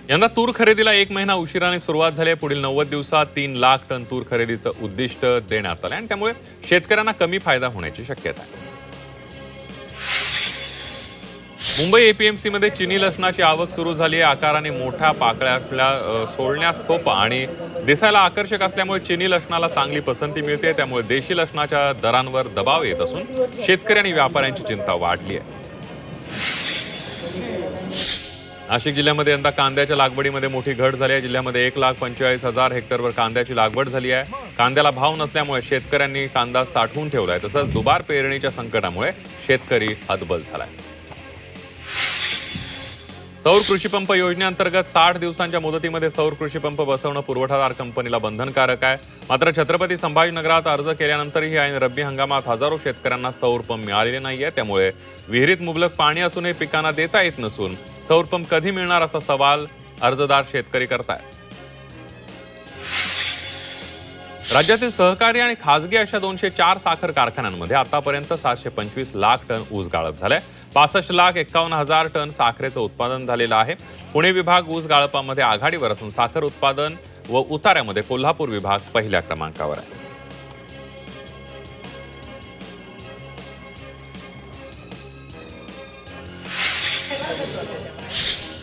यंदा तूर खरेदीला 1 महिना उशिराने सुरुवात झाली आहे। पुढील 90 दिवसात 3 लाख टन तूर खरेदीचं उद्दिष्ट देण्यात आलं आणि त्यामुळे शेतकऱ्यांना कमी फायदा होण्याची शक्यता आहे। मुंबई एपीएमसी मध्ये चिनी लसणाची आवक सुरू झाली आहे। आकाराने मोठ्या पाकळ्या सोडण्यास सोपा आणि दिसायला आकर्षक असल्यामुळे चिनी लसणाला चांगली पसंती मिळते। त्यामुळे देशी लसणाच्या दरांवर दबाव येत असून शेतकरी आणि व्यापाऱ्यांची चिंता वाढली आहे। नाशिक जिल्ह्यामध्ये यंदा कांद्याच्या लागवडीमध्ये मोठी घट झाली आहे। जिल्ह्यामध्ये 1,45,000 हेक्टरवर कांद्याची लागवड झाली आहे। कांद्याला भाव नसल्यामुळे शेतकऱ्यांनी कांदा साठवून ठेवलाय। तसंच दुबार पेरणीच्या संकटामुळे शेतकरी हतबल झालाय। सौर कृषी पंप योजनेअंतर्गत 60 दिवसांच्या मुदतीमध्ये सौर कृषी पंप बसवणं पुरवठादार कंपनीला बंधनकारक आहे। मात्र छत्रपती संभाजीनगरात अर्ज केल्यानंतरही ऐन रब्बी हंगामात हजारो शेतकऱ्यांना सौर पंप मिळालेले नाहीये। त्यामुळे विहिरीत मुबलक पाणी असूनही पिकांना देता येत नसून सौर पंप कधी मिळणार असा सवाल अर्जदार शेतकरी करतायत। राज्यातील सहकारी आणि खासगी अशा 204 साखर कारखान्यांमध्ये आतापर्यंत 725 लाख टन ऊस गाळप झालाय। 65,51,000 टन साखरेचं उत्पादन झालेलं आहे। पुणे विभाग ऊस गाळपामध्ये आघाडीवर असून साखर उत्पादन व उतार्यामध्ये कोल्हापूर विभाग पहिल्या क्रमांकावर आहे।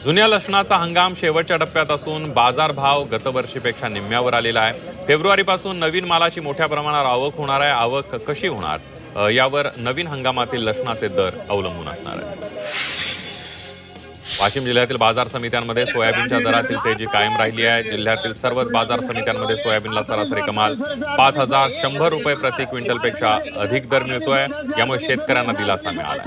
जुन्या लसणाचा हंगाम शेवटच्या टप्प्यात असून बाजारभाव गतवर्षीपेक्षा निम्म्यावर आलेला आहे। फेब्रुवारीपासून नवीन मालाची मोठ्या प्रमाणावर आवक होणार आहे। आवक कशी होणार यावर नवीन हंगामातील लसणाचे दर अवलंबून असणार आहे। वाशिम जिल्ह्यातील बाजार समित्यांमध्ये सोयाबीनच्या दरातील तेजी कायम राहिली आहे। जिल्ह्यातील सर्वच बाजार समित्यांमध्ये सोयाबीनला सरासरी कमाल 5,100 रुपये प्रति क्विंटलपेक्षा अधिक दर मिळतोय। यामुळे शेतकऱ्यांना दिलासा मिळाला।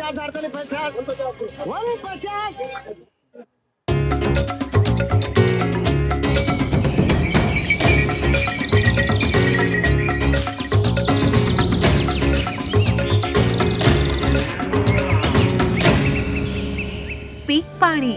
पीक पाणी